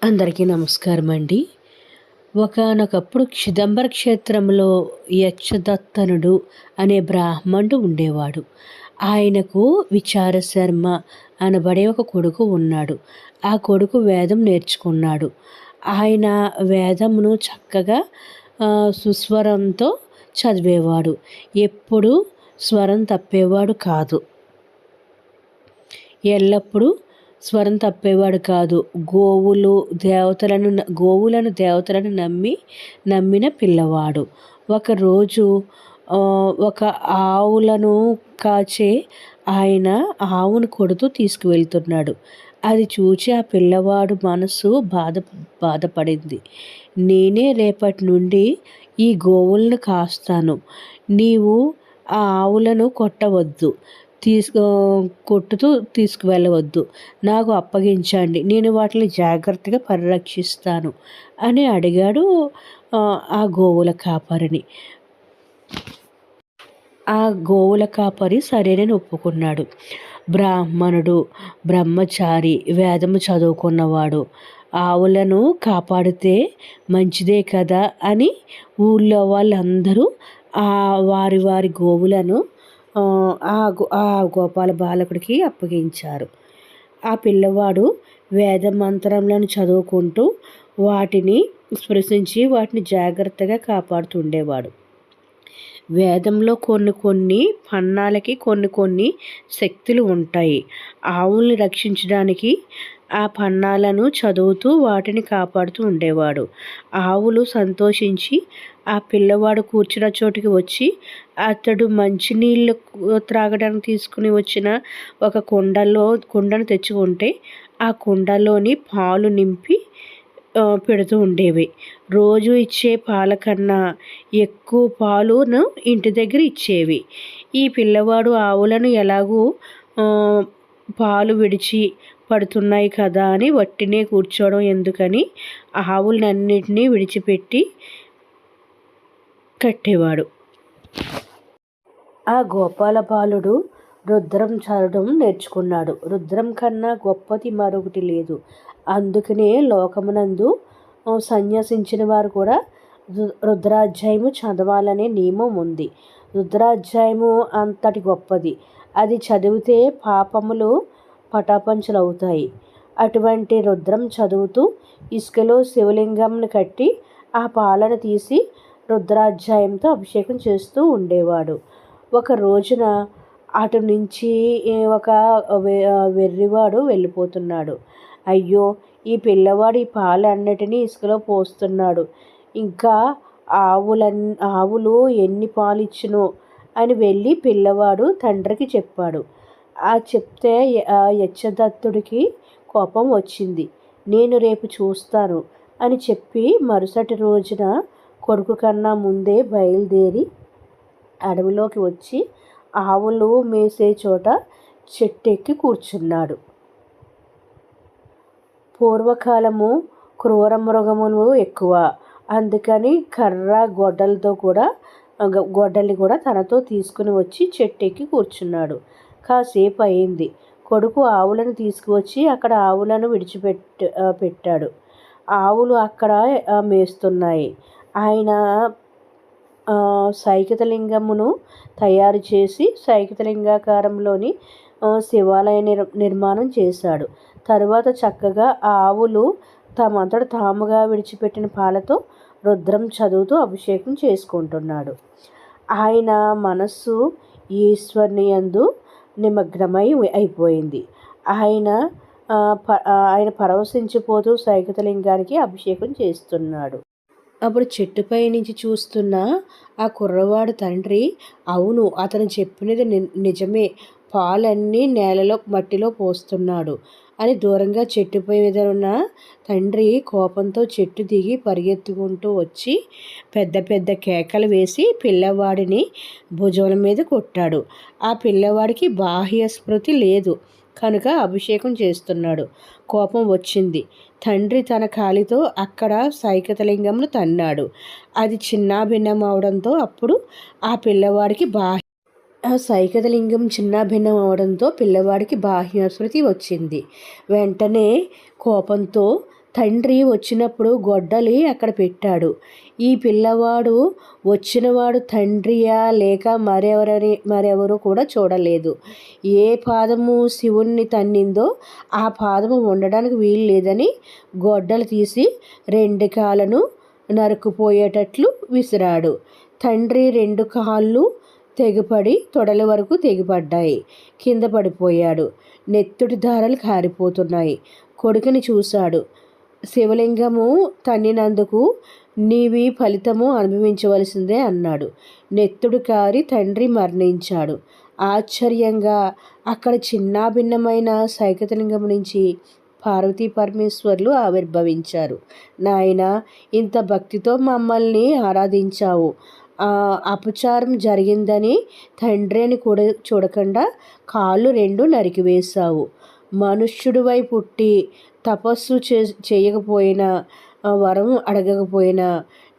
అందరికీ నమస్కారం అండి. ఒకానొకప్పుడు చిదంబర క్షేత్రంలో యక్షదత్తనుడు అనే బ్రాహ్మణుడు ఉండేవాడు. ఆయనకు విచారశర్మ అనబడే ఒక కొడుకు ఉన్నాడు. ఆ కొడుకు వేదం నేర్చుకున్నాడు. ఆయన వేదమును చక్కగా సుస్వరంతో చదివేవాడు. ఎప్పుడూ స్వరం తప్పేవాడు కాదు. ఎల్లప్పుడూ స్వరం తప్పేవాడు కాదు. గోవులను దేవతలను నమ్మిన పిల్లవాడు. ఒకరోజు ఒక ఆవులను కాచే ఆయన ఆవును కొడుతూ తీసుకువెళ్తున్నాడు. అది చూచి ఆ పిల్లవాడు మనసు బాధపడింది. నేనే రేపటి నుండి ఈ గోవులను కాస్తాను. నీవు ఆ ఆవులను కొట్టవద్దు, కొట్టుతూ తీసుకువెళ్ళవద్దు. నాకు అప్పగించండి, నేను వాటిని జాగ్రత్తగా పరిరక్షిస్తాను అని అడిగాడు ఆ గోవుల కాపరిని. ఆ గోవుల కాపరి సరేనని ఒప్పుకున్నాడు. బ్రాహ్మణుడు, బ్రహ్మచారి, వేదము చదువుకున్నవాడు. ఆవులను కాపాడితే మంచిదే కదా అని ఊళ్ళో వాళ్ళందరూ వారి వారి గోవులను ఆ గోపాల బాలకుడికి అప్పగించారు. ఆ పిల్లవాడు వేద మంత్రములను చదువుకుంటూ వాటిని స్పృశించి వాటిని జాగ్రత్తగా కాపాడుతుండేవాడు. వేదంలో కొన్ని పన్నాలకి కొన్ని శక్తులు ఉంటాయి. ఆవుల్ని రక్షించడానికి ఆ పన్నాలను చదువుతూ వాటిని కాపాడుతూ ఉండేవాడు. ఆవులు సంతోషించి ఆ పిల్లవాడు కూర్చున్న చోటుకి వచ్చి అతడు మంచినీళ్ళు త్రాగడానికి తీసుకుని వచ్చిన ఒక కుండను తెచ్చుకుంటే ఆ కుండలోని పాలు నింపి పెడుతూ ఉండేవి. రోజు ఇచ్చే పాల కన్నా ఎక్కువ పాలును ఇంటి దగ్గర ఇచ్చేవి. ఈ పిల్లవాడు ఆవులను ఎలాగూ పాలు విడిచి పడుతున్నాయి కదా అని వట్టినే కూర్చోవడం ఎందుకని ఆవులన్నిటినీ విడిచిపెట్టి కట్టేవాడు. ఆ గోపాల బాలుడు రుద్రం చదవడం నేర్చుకున్నాడు. రుద్రం కన్నా గొప్పది మరొకటి లేదు. అందుకనే లోకమునందు సన్యసించిన వారు కూడా రుద్రాధ్యాయము చదవాలనే నియమం ఉంది. రుద్రాధ్యాయము అంతటి గొప్పది. అది చదివితే పాపములు పటాపంచలవుతాయి. అటువంటి రుద్రం చదువుతూ ఇసుకలో శివలింగంను కట్టి ఆ పాలను తీసి రుద్రాధ్యాయంతో అభిషేకం చేస్తూ ఉండేవాడు. ఒక రోజున అటు నుంచి ఒక వెర్రివాడు వెళ్ళిపోతున్నాడు. అయ్యో, ఈ పిల్లవాడు ఈ పాలన్నిటినీ ఇసుకలో పోస్తున్నాడు. ఇంకా ఆవులు ఎన్ని పాలు ఇచ్చునో అని వెళ్ళి పిల్లవాడు తండ్రికి చెప్పాడు. చెప్తే యక్షదత్తుడికి కోపం వచ్చింది. నేను రేపు చూస్తాను అని చెప్పి మరుసటి రోజున కొడుకు కన్నా ముందే బయలుదేరి అడవిలోకి వచ్చి ఆవులు మేసే చోట చెట్టెక్కి కూర్చున్నాడు. పూర్వకాలము క్రూర మృగములు ఎక్కువ. అందుకని కర్ర గొడ్డలి కూడా తనతో తీసుకుని వచ్చి చెట్టెక్కి కూర్చున్నాడు. కాసేపు అయింది. కొడుకు ఆవులను తీసుకువచ్చి అక్కడ ఆవులను పెట్టాడు. ఆవులు అక్కడ మేస్తున్నాయి. ఆయన సైకతలింగమును తయారు చేసి సైకతలింగాకారంలోని శివాలయ నిర్మాణం చేశాడు. తరువాత చక్కగా ఆవులు తమంతట తాముగా విడిచిపెట్టిన పాలతో రుద్రం చదువుతూ అభిషేకం చేసుకుంటున్నాడు. ఆయన మనస్సు ఈశ్వరుని యందు నిమగ్నమై అయిపోయింది. ఆయన పరవశించిపోతూ సైకతలింగానికి అభిషేకం చేస్తున్నాడు. అప్పుడు చెట్టుపై నుంచి చూస్తున్న ఆ కుర్రవాడు తండ్రి, అవును, అతను చెప్పినది నిజమే, పాలన్నీ మట్టిలో పోస్తున్నాడు అని దూరంగా చెట్టుపై మీద ఉన్న తండ్రి కోపంతో చెట్టు దిగి పరిగెత్తుకుంటూ వచ్చి పెద్ద పెద్ద కేకలు వేసి పిల్లవాడిని భుజముల మీద కొట్టాడు. ఆ పిల్లవాడికి బాహ్య స్మృతి లేదు కనుక అభిషేకం చేస్తున్నాడు. కోపం వచ్చింది. తండ్రి తన కాలితో అక్కడ సైకతలింగంను తన్నాడు. అది చిన్నాభిన్నం అవడంతో అప్పుడు ఆ పిల్లవాడికి సైకతలింగం చిన్నాభిన్నం అవడంతో పిల్లవాడికి బాహ్యస్మృతి వచ్చింది. వెంటనే కోపంతో తండ్రి వచ్చినప్పుడు గొడ్డలి అక్కడ పెట్టాడు. ఈ పిల్లవాడు వచ్చినవాడు తండ్రియా లేక మరెవరు కూడా చూడలేదు. ఏ పాదము శివుణ్ణి తన్నిందో ఆ పాదము ఉండడానికి వీలు లేదని గొడ్డలు తీసి 2 కాళ్ళను నరుకుపోయేటట్లు విసిరాడు. తండ్రి 2 కాళ్ళు తెగిపడి తొడల వరకు తెగిపడ్డాయి. కింద పడిపోయాడు. నెత్తుటి ధారలు కారిపోతున్నాయి. కొడుకుని చూశాడు. శివలింగము తన్నినందుకు నీవి ఫలితము అనుభవించవలసిందే అన్నాడు. నెత్తుడు కారి తండ్రి మరణించాడు. ఆశ్చర్యంగా అక్కడ చిన్నాభిన్నమైన సైకతలింగం నుంచి పార్వతీ పరమేశ్వర్లు ఆవిర్భవించారు. నాయన, ఇంత భక్తితో మమ్మల్ని ఆరాధించావు. అపచారం జరిగిందని తండ్రిని కూడా చూడకుండా కాళ్ళు 2 నరికివేశావు. మనుష్యుడివై పుట్టి తపస్సు చేయకపోయినా వరం అడగకపోయినా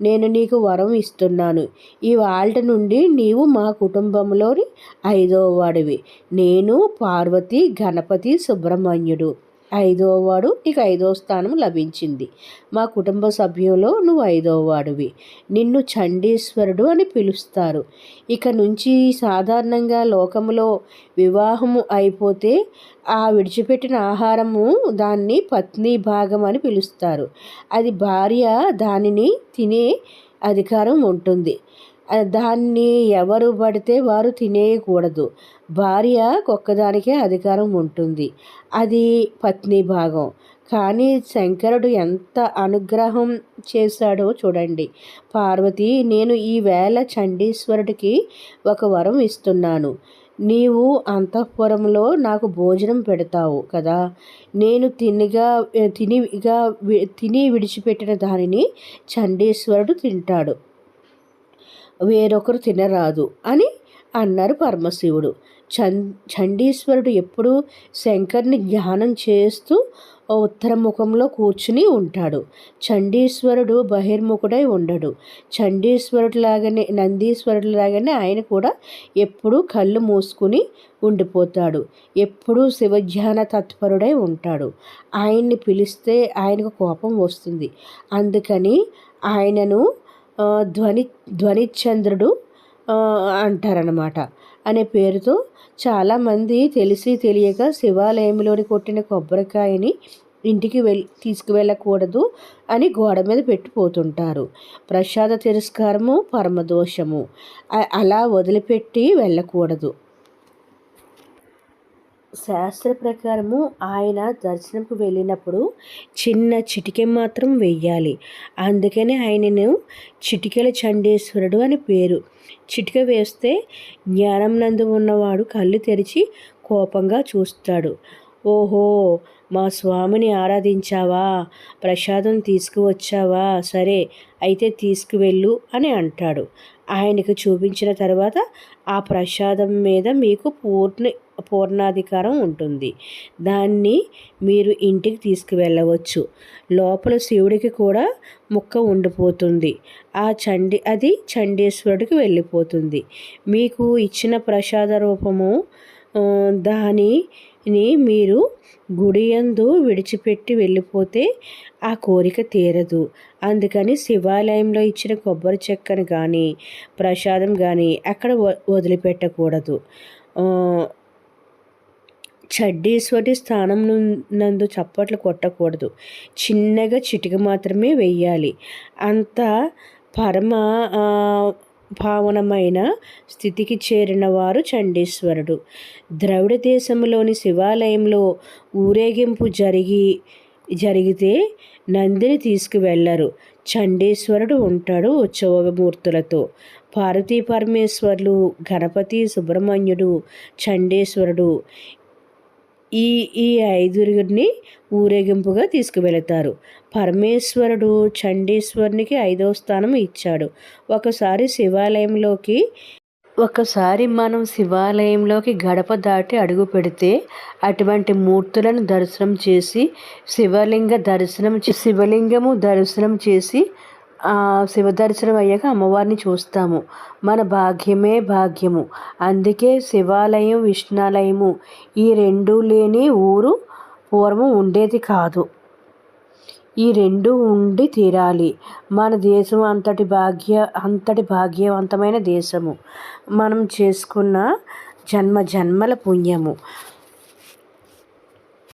నేను నీకు వరం ఇస్తున్నాను. ఇవాళ నుండి నీవు మా కుటుంబంలోని 5వ వాడివి. నేను, పార్వతి, గణపతి, సుబ్రహ్మణ్యుడు 5వ వాడు. నీకు 5వ స్థానం లభించింది. మా కుటుంబ సభ్యులో నువ్వు 5వ వాడివి. నిన్ను చండీశ్వరుడు అని పిలుస్తారు. ఇక నుంచి సాధారణంగా లోకములో వివాహము అయిపోతే ఆ విడిచిపెట్టిన ఆహారము దాన్ని పత్ని భాగం అని పిలుస్తారు. అది భార్య దానిని తినే అధికారం ఉంటుంది. దాన్ని ఎవరు పడితే వారు తినేయకూడదు. భార్యకొక్కదానికే అధికారం ఉంటుంది. అది పత్ని భాగం. కానీ శంకరుడు ఎంత అనుగ్రహం చేశాడో చూడండి. పార్వతి, నేను ఈవేళ చండీశ్వరుడికి ఒక వరం ఇస్తున్నాను. నీవు అంతఃపురంలో నాకు భోజనం పెడతావు కదా. నేను తిని విడిచిపెట్టిన దానిని చండీశ్వరుడు తింటాడు. వేరొకరు తినరాదు అని అన్నారు పరమశివుడు. చండీశ్వరుడు ఎప్పుడూ శంకర్ని ధ్యానం చేస్తూ ఉత్తరముఖంలో కూర్చుని ఉంటాడు. చండీశ్వరుడు బహిర్ముఖుడై ఉండడు. నందీశ్వరుడిలాగానే ఆయన కూడా ఎప్పుడూ కళ్ళు మూసుకుని ఉండిపోతాడు. ఎప్పుడూ శివధ్యాన తత్పరుడై ఉంటాడు. ఆయన్ని పిలిస్తే ఆయనకు కోపం వస్తుంది. అందుకని ఆయనను ధ్వనిచంద్రుడు అంటారనమాట. అనే పేరుతో చాలామంది తెలిసి తెలియక శివాలయంలోని కొట్టిన కొబ్బరికాయని ఇంటికి తీసుకువెళ్ళకూడదు అని గోడ మీద పెట్టిపోతుంటారు. ప్రసాద తిరస్కారము పరమదోషము. అలా వదిలిపెట్టి వెళ్ళకూడదు. శాస్త్ర ప్రకారము ఆయన దర్శనంకు వెళ్ళినప్పుడు చిన్న చిటికె మాత్రం వెయ్యాలి. అందుకని ఆయనను చిటికెల చండీశ్వరుడు అని పేరు. చిటిక వేస్తే జ్ఞానం నందు ఉన్నవాడు కళ్ళు తెరిచి కోపంగా చూస్తాడు. ఓహో, మా స్వామిని ఆరాధించావా, ప్రసాదం తీసుకువచ్చావా, సరే అయితే తీసుకువెళ్ళు అని అంటాడు. ఆయనకు చూపించిన తర్వాత ఆ ప్రసాదం మీద మీకు పూర్ణాధికారం ఉంటుంది. దాన్ని మీరు ఇంటికి తీసుకువెళ్ళవచ్చు. లోపల శివుడికి కూడా ముక్క ఉండిపోతుంది. అది చండీశ్వరుడికి వెళ్ళిపోతుంది. మీకు ఇచ్చిన ప్రసాద రూపము దానిని మీరు గుడియందు విడిచిపెట్టి వెళ్ళిపోతే ఆ కోరిక తీరదు. అందుకని శివాలయంలో ఇచ్చిన కొబ్బరి చెక్కను కానీ ప్రసాదం కానీ అక్కడ వదిలిపెట్టకూడదు. చండీశ్వరి స్థానం నందు చప్పట్లు కొట్టకూడదు. చిన్నగా చిటిక మాత్రమే వెయ్యాలి. అంత పరమ భావనమైన స్థితికి చేరిన వారు చండీశ్వరుడు. ద్రవిడ దేశంలోని శివాలయంలో ఊరేగింపు జరిగితే నందిని తీసుకువెళ్ళరు. చండీశ్వరుడు ఉంటాడు ఉత్సవమూర్తులతో. పార్వతీ పరమేశ్వర్లు, గణపతి, సుబ్రహ్మణ్యుడు, చండీశ్వరుడు ఈ 5గురిని ఊరేగింపుగా తీసుకువెళతారు. పరమేశ్వరుడు చండీశ్వరునికి 5వ స్థానం ఇచ్చాడు. ఒకసారి మనం శివాలయంలోకి గడప దాటి అడుగు పెడితే అటువంటి మూర్తులను దర్శనం చేసి శివలింగము దర్శనం చేసి శివదర్శనం అయ్యాక అమ్మవారిని చూస్తాము. మన భాగ్యమే భాగ్యము. అందుకే శివాలయం, విష్ణాలయము ఈ 2 లేని ఊరు పూర్వం ఉండేది కాదు. ఈ రెండు ఉండి తీరాలి. మన దేశం అంతటి భాగ్యవంతమైన దేశము. మనం చేసుకున్న జన్మ జన్మల పుణ్యము.